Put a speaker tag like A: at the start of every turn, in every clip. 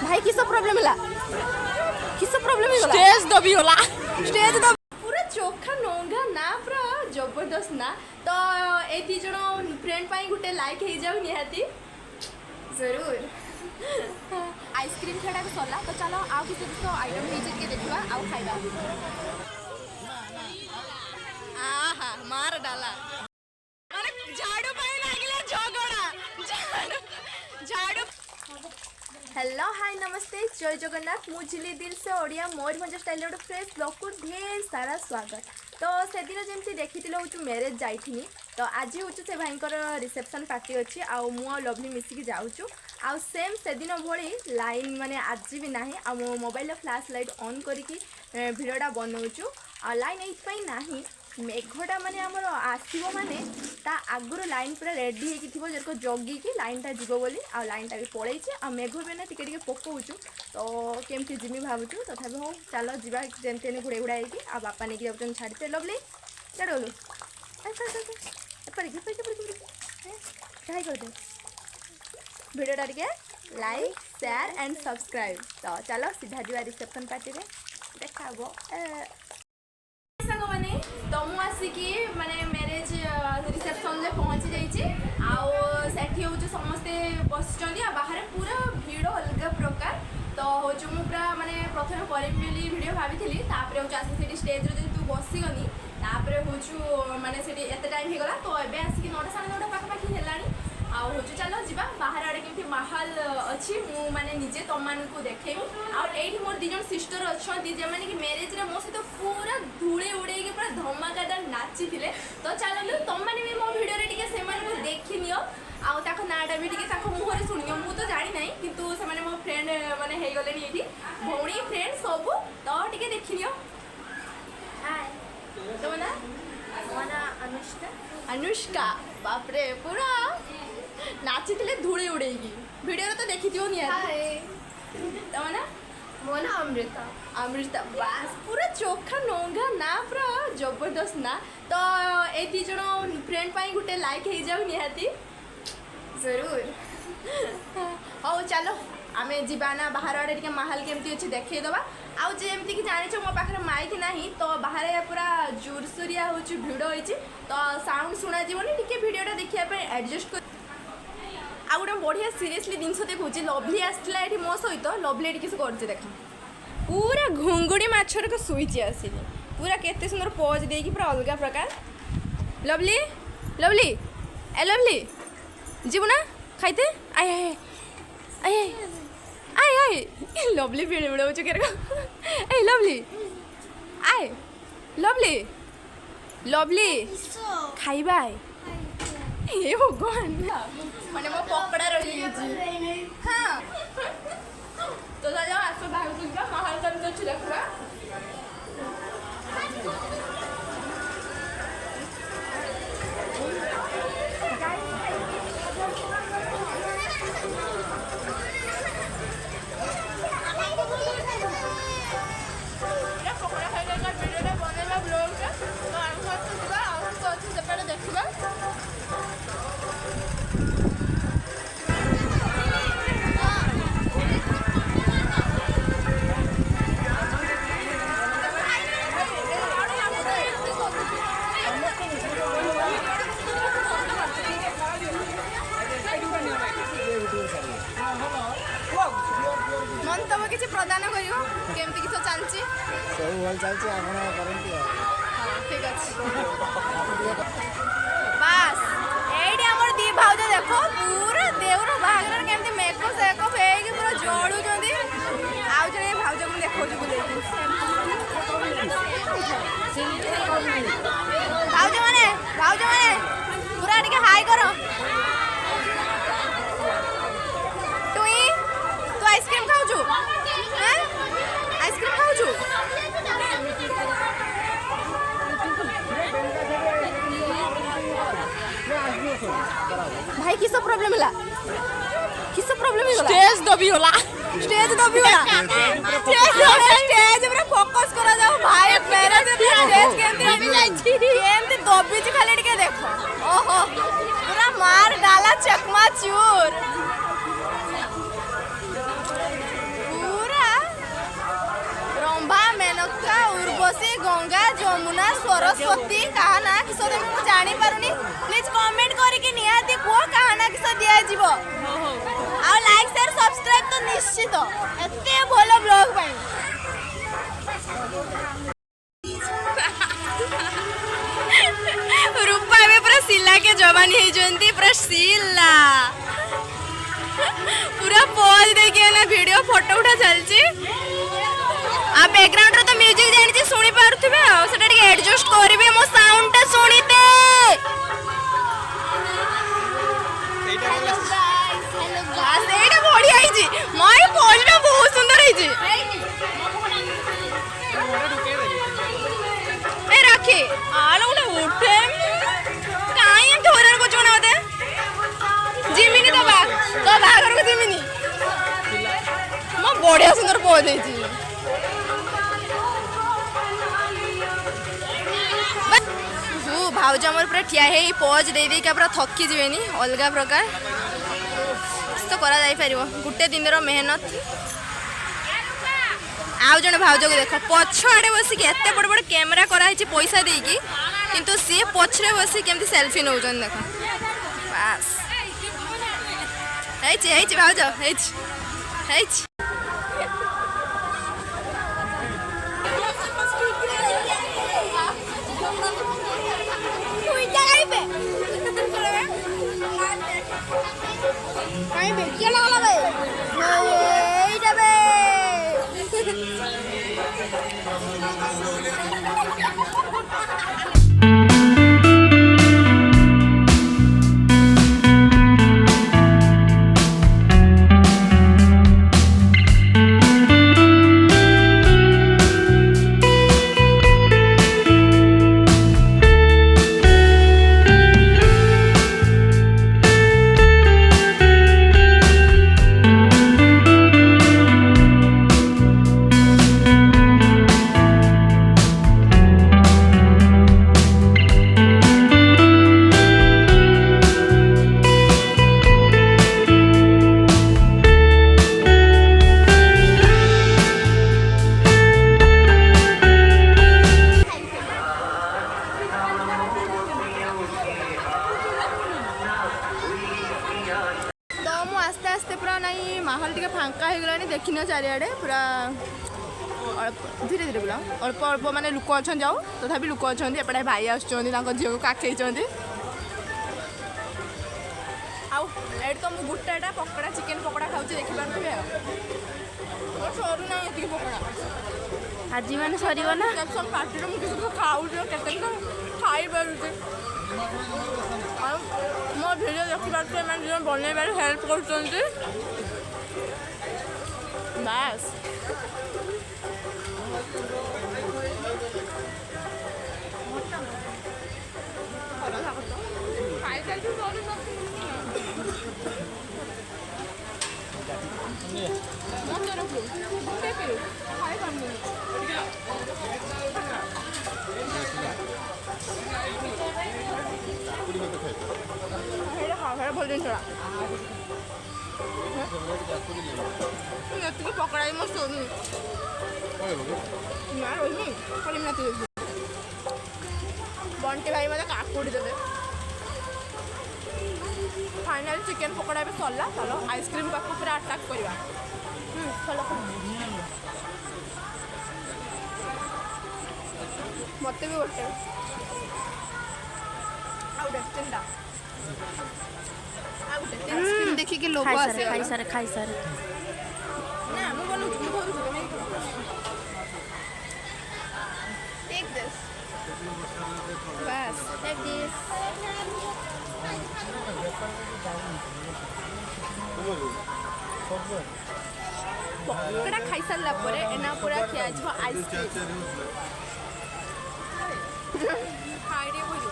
A: भाई किस प्रॉब्लम है किस प्रॉब्लम है स्टेज दबी होला स्टेज दब पूरा चोखा नोंगा ना पूरा जबरदस्त ना तो ए दी जण फ्रेंड पाई गुटे लाइक हे जाउ निहाती जरूर आइसक्रीम खेड़ा को सरला तो चलो आउ किसी किसी आइटम हे के देखबा आउ खाइबा आहा मार डाला माने झाड़ू पाई लागिले झगड़ा झाड़ू हेलो हाय नमस्ते जय जगन्नाथ मु झिली दिल से ओडिया मयूरभंज स्टाइल गोटे फ्रेश ब्लॉग को ढेर सारा स्वागत तो से दिन जमी देखी हूँ मैरेज जाइथिनी तो आज हूँ से भाई रिसेप्शन पार्टी अच्छी आउ मु लवली मिसिकी जाऊँ आउ सेम से दिन भली लाइन माने आज भी ना आ मो मोबाइल फ्लैश लाइट ऑन करके भिडियोटा बनाऊँ आ लाइन ये ना मेघटा माने आमर आसो माने ता आगुर लाइन पूरा रेडी होगी थी जो जगी कि लाइनटा जीव बोली आ लाइनटा भी पड़े आ मेघ भी ना टिके पकाऊँ तो केमती जिमी भावुँ तथा हो चलो जीवा जमी घोड़े घोड़ा होगी आ बापा नहीं जाऊँ छाड़ते लवली चढ़ोलु ट्राई कर दे भिडियोटा टे लाइक शेयर एंड सब्सक्राइब तो चलो सीधा जीवा रिसेप्शन पार्टी में देखा मैंने तो मु आसिकी माने मैरेज रिसेप्शन में पहुँची जाइए हूँ समस्ते बस बाहर पूरा भीड़ अलग प्रकार तो हूँ मु पूरा माने प्रथम करी वीडियो भाभी आसी स्टेज तू बसीगनी हूँ माने एत टाइम हो गला तो ये आसिक 9टा 9:30 पाखापाखि है आउ हूँ चलो जीवा बाहर आड़े केमती माहौल अच्छी मु माने निजे तुम को देखेबी आठ मोर दीज सिस्टर अच्छा जो मैंने कि मैरेज मो सहित पूरा धूले उड़े पूरा धमाकादार नाची थे तो चलो तुम मैंने भी मो भिडियो से देखी नियो आउ नाटा भी मुहर शुणियो मु तो जानी ना किंतु से मो फ्रेंड माने हो गले ये भौणी फ्रेंड सब तो टे देखी नियो हाय तो ना अनुष्का अनुष्का बापरे पूरा नाची थे धूले उड़ेगी वीडियो तो देखी थी तो ना मो ना अमृता अमृता बास पूरा चोखा नोंगा ना पूरा जबरदस्त ना तो ए दी जण फ्रेंड पाई गुटे लाइक हे जाउ निहाती जरूर हो चलो आमे जीवाना बाहर आड़े टे माहौल केमती अच्छी देखईदबा आउ जमती कि जानी मो पाखे माइक ना तो बाहर पूरा जोरसोरिया हो भिड़ होती तो साउंड शुणा जीवन टे भिडियोटा देखापी एडजस्ट कर आ गोटे बढ़िया सीरियसली जिनस देखूँ लवली आसला ये मो सहित लवली ये किसी कर देखा पूरा घुंगुड़ी मछर को शुईची आसिनी पूरा केते सुंदर पोज देकी पूरा अलग प्रकार लवली लवली ए लवली जीवु ना खाइते आए आए आए आए आए लवली भिड़ भिड़ ए लवली आए लवली लवली खाइबा ए भगवान माने मो पकड़ा रही हाँ तो जाओ आसो बाहर सुनबा माहौल केमती अच्छी देखा मंतव्य किसी प्रदान करियो केमती किस चलची सब भल चलची आपण करंती हां ठीक अछि बस एडी हमर दी भाउज देखो पूरा देवर बागरा केमती मेकअप सेकअप हे कि पूरा जोडू जंदी आउ जने भाउज को देखो जो बोले भाउज माने पूरा टिके हाई करो आइसक्रीम खाऊ छु हैं आइसक्रीम खाऊ छु भाई किस प्रॉब्लम है किस प्रॉब्लम है स्टेज दबी होला स्टेज पूरा फोकस करा जाओ भाई मेरे स्टेज केंती दबी जाई छी केंती दबी छी खाली टिके देखो चूर पूरा रंभा मेनका उर्वशी गंगा जमुना सरस्वती कहा ना किस जानी पारुनी प्लीज कमेंट करके निहाती को कहा ना किस दिया जीवो आ लाइक शेयर सब्सक्राइब तो निश्चित एते भलो ब्लॉग पाई रूपा में पूरा सिला के जवानी है जंती पूरा सिला पूरा पोज देखिए ना वीडियो फोटो उठा चलची आ बैकग्राउंड रे तो म्यूजिक जानि छी सुनी पारुथिबे सेटा टिके एडजस्ट करिवे मो साउंड ता सुनिते ସେଇଟା ବଢିଆ ହେଇଛି ମୋର ପୋଜଟା ବହୁତ ସୁନ୍ଦର ହେଇଛି ଏ ରଖେ ଆଲୋ ଗୋଟେ ଉଠେ କାଇଁ ଏମିତି ହଇରାଣ କରୁଛୁ ନା ମତେ ଜିମିନି ତ ବାହାଘରକୁ ଜିମିନି ମୋ ବଢିଆ ସୁନ୍ଦର ପୋଜ ହେଇଛି भाउज आमर पूरा ठिया है पज दे देका पूरा थकी जीवेनी अलग प्रकार तो करा जाई परिबो गुटे दिन रो मेहनत आउ जने भाउज को देखो पछ आडे बसी के एते बड़ बड़ कैमरा करा है पैसा देकी किंतु सी पछरे बसी केमती सेल्फी नौ जन देखो बस हेच भाउज हेच माहौल टे फांका हो गलानी देखिन चारिआडे पूरा धीरे धीरे बुला अल्प अल्प माने लोक अच्छा जाओ तथापि लोक अच्छा एपटे भाई आसुँच झील को काखेई आउ तो मुझे गोटेटा पकड़ा चिकेन पकड़ा खाऊँ देखिपारे सरू ना ये पकड़ा आज मैंने सर ना पार्टी मुझे खाऊ के खाई पारे मो भिडियो देखिपारे बनइबार हेल्प कर बस भल जिन पकड़ा मो सोनी बंटी भाई मतलब काकुड़ी देते फाइनाल चिकेन पकड़ा भी सरला चलो आइसक्रीम पाक पूरा अटैक करवा मत भी गोटे आउट देखिए लोग खाई सारे ना मैं बोलूँ टेक दिस बस टेक दिस पकड़ा खाई सारा पर एना पूरा खिया छ आइसक्रीम खाई रे बोलू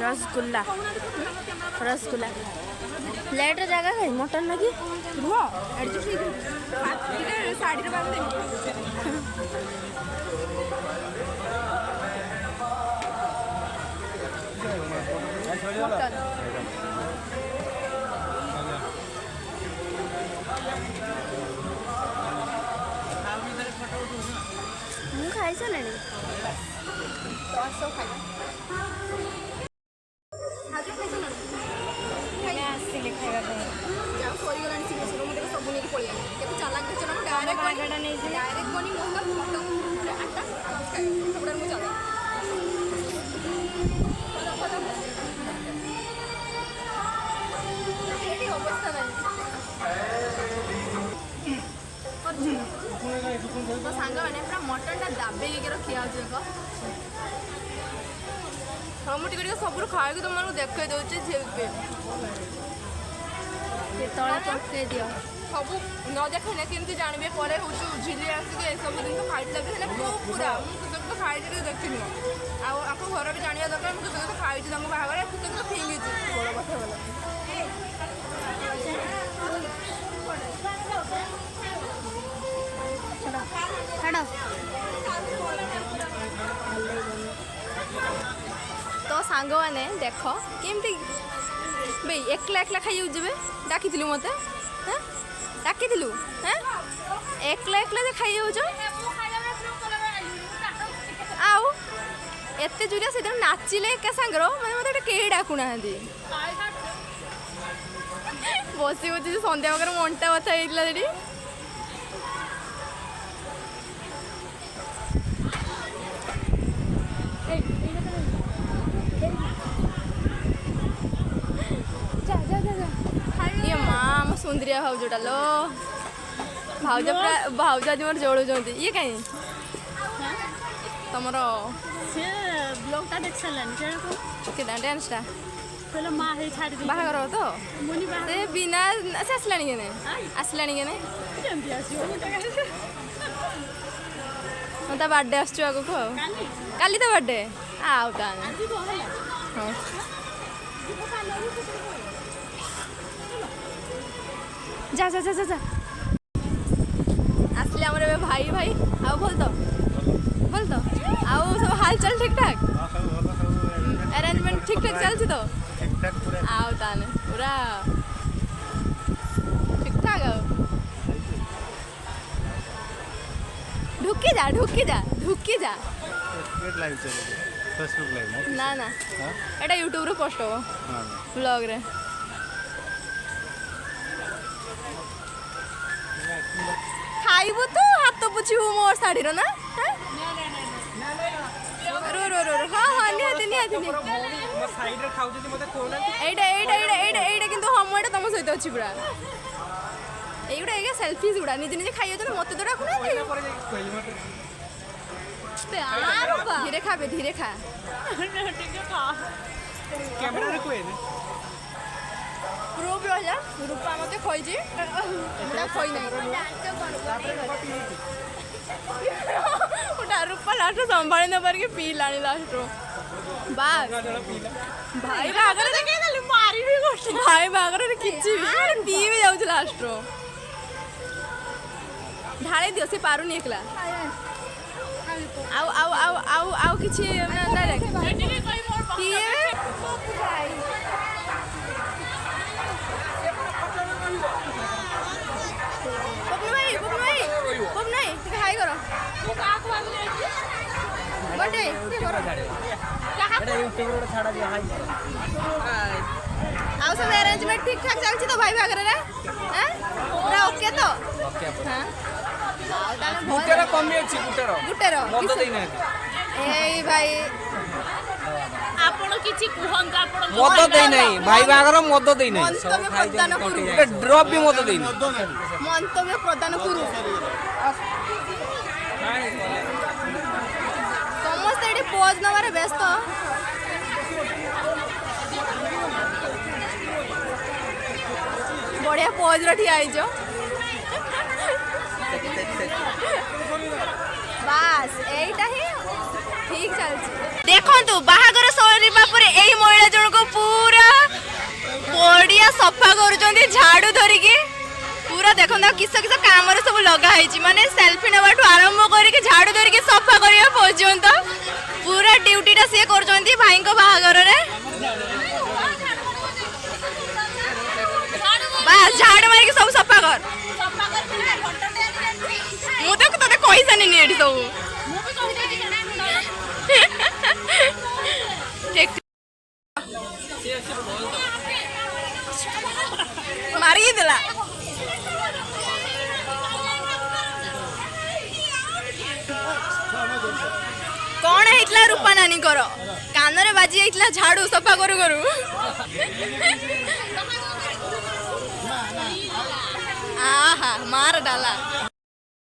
A: रसगुल्ला रसगुल्ला प्लेट जगह कहीं मटन लगी रुह शाढ़ी ମୁଁ ଖାଇସାରିଲିଣି ଆସିଲି ଖାଇବା ପାଇଁ ସରିଗଲାଣି ଶୀଘ୍ର ସବୁ ନେଇକି ପଳେଇ କେତେ ଚାଲାକ ହେଇଛ ନା ଡାଇରେକ୍ଟ ନେଇଛି ଡାଇରେକ୍ଟ ବନି ଆଠଟା ସବୁଟା ମୁଁ ଚାଲ ଏଠି ଅବସ୍ଥା ନାହିଁ ମୋ ସାଙ୍ଗମାନେ ପୁରା ମଟନଟା ଦାବେଇକି ରଖିଆ ହେଉଛି ଏକ ହଁ ମୁଁ ଟିକେ ସବୁରୁ ଖାଇକି ତୁମମାନଙ୍କୁ ଦେଖେଇ ଦେଉଛି ଝିଲ୍ପି ତଳେ ପକେଇ ଦିଅ ସବୁ ନ ଦେଖେଇଲେ କେମିତି ଜାଣିବେ ପରେ ହେଉଛି ଝିଲି ଆସିକି ଏସବୁ ଜିନିଷ ଖାଇଥିଲା ବି ହେଲେ ପୁରା ମୁଁ କେତେ ଖାଇଛି ଟିକେ ଦେଖିନି ଆଉ ଆଙ୍କ ଘର ବି ଜାଣିବା ଦରକାର ମୁଁ କେତେ ଖାଇଛି ତାଙ୍କ ବାହାଘର କେତେ ଫିଙ୍ଗିଛି ବଡ଼ କଥା ଭଲ तो सांग मैंने देख केमती भाई एकला एकला खाई जाए डाकी मत डाकी हाँ एकला एकला खाई जाऊच आउ एते जुरिया से नाचिले एका सांगर मैंने मत कहीं डाकुना बसी बसी सन्ध्या पाखे मंटा बता होता जी ये माँ मो सुंदरिया भाउजटा लो भाउज भाउज आज मोर जोड़ुंट ये कहीं तुम
B: ब्लॉगटा देख सारानी
A: के डांसटा बाहागर तो से बिना से आसला आसला ता बर्थडे आसु आग को काली तो बर्थडे आउ जा जा जा जा जा आसले आमर भाई भाई आउ बोल तो आउ सब हाल चाल ठीक ठाक अरेंजमेंट ठीक ठाक चलती तो आउ ताने पूरा ठीक ठाक आउ ढुकी जा
C: फेसबुक लाइव
A: ना ना एटा यूट्यूब रे पोस्ट हो ब्लॉग रे खाइबो तो हाथ पुछी मोर साड़ी रो ना रो रो रो हाँ हाँ निहाती निहाती
C: साइड रे खाउ जदी मते कोना
A: एटा किंतु हम एटा तुम सहित अछि पूरा एगुड़ा एगे सेल्फीज गुड़ा निजे निजे खाइ होत मते तो डाकुना धीरे खा बे धीरे खा
C: कैमरा रे कोइ
A: प्रूफ रहा रूपा मते खोइजी मुडा खोइ नै उठा रूपा लास्ट संभाली न पार के पी लानी लास्ट बाग भाई बागर देखे खाली मारी भी गोष्ट भाई बागर रे किछि भी पी भी जाउ लास्ट रो ढाळे दियो से पारु नि एकला आउ आउ आउ आउ आउ किछि डायरेक्ट की हाई करो बटे आउ सब अरेंजमेंट ठीक ठाक चलछि तो भाई बागर रे हैं पूरा ओके तो हां
C: गुटेर कमी अछि गुटेर मत देइ नै
A: ए भाई
B: आपण किछि कुहंत आपण
C: मत देइ नै भाई बागर मत देइ नै
A: मंतव्य प्रदान करू
C: ड्रॉप भी मत देइ नै
A: मंतव्य प्रदान करू समस्त एटी पोज नवारे व्यस्त बढ़िया पोज रठी आइजो बास एटा ही ठीक चलछि देखंतु बाहागर सरीबा परे एई महिला जणको पूरा पड़िया सफा करूचंदी झाड़ू धरिकी पूरा देखंतु किस किस काम रे सब लगा हैची माने सेल्फी नेबाटू आरंभ करके झाड़ू धरिकी सफा करिया पर्यंत पूरा ड्यूटी टा से करचंदी भाई को बाहागर रे बस झाड़ू मारिकी सब सफा कर मु तो तते कैसा नहीं एठी सब मारी देला कौन है रूपा नानी कर कान रे बाजी है झाड़ू सफा करू करू आहा मार डाला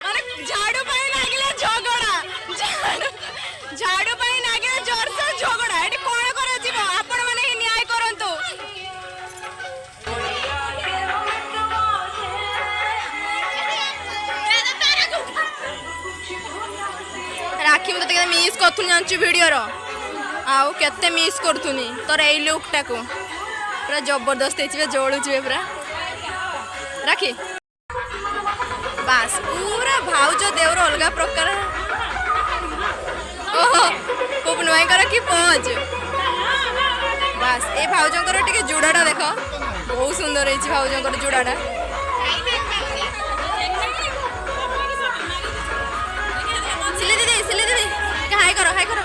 A: माने झाड़ू पाई लागिला झगड़ा झाड़ू पाई लागिला जोर से झगड़ा एटी कोन करे जीवो आपण माने ही न्याय करंतु राखी मते केते मिस करथुन जानछु वीडियो रो आउ केते मिस करथुनी तोर एई लुक टाको पूरा जबरदस्त हेचिबे जोळु छिबे पूरा राखी बास पूरा भाउजो देवर अलगा प्रकार ओहो खूब नुआई कर कि पहुंच बास ए भाउजोंकर टिके जुड़ाटा देख बहुत सुंदर हेछि भाउजोंकर जुड़ाटा सिले दीदी हाय करो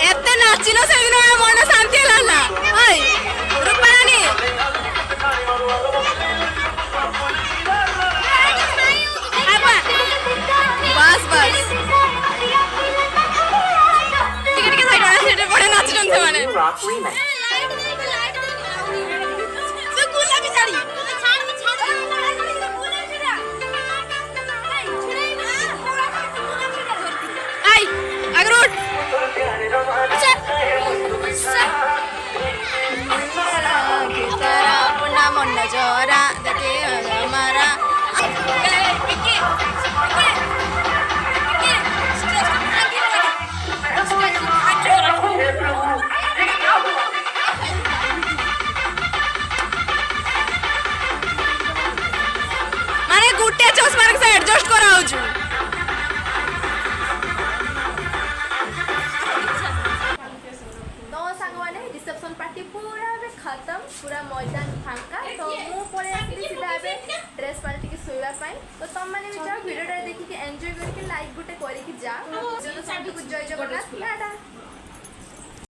A: एते नाचिलो से दिन मन शांति लाला ओय रूपा रानी बस टिके साइड वाला सेटे बड़े नाचन से माने से कुला भी साड़ी आई अगर उठ अपना मन जरा देखे हमारा माने गुटे चश्मा से एडजस्ट कराउछु रिसेप्शन पार्टी पूरा भी खत्म पूरा मैदान फांका तो मु पळे आसी सीधा बे ड्रेस पार्टी के सोइबा पाई तो तुम माने भी जा वीडियो देखि के एन्जॉय करके लाइक गुटे करी कि जा जो सब कुछ जय जगन्नाथ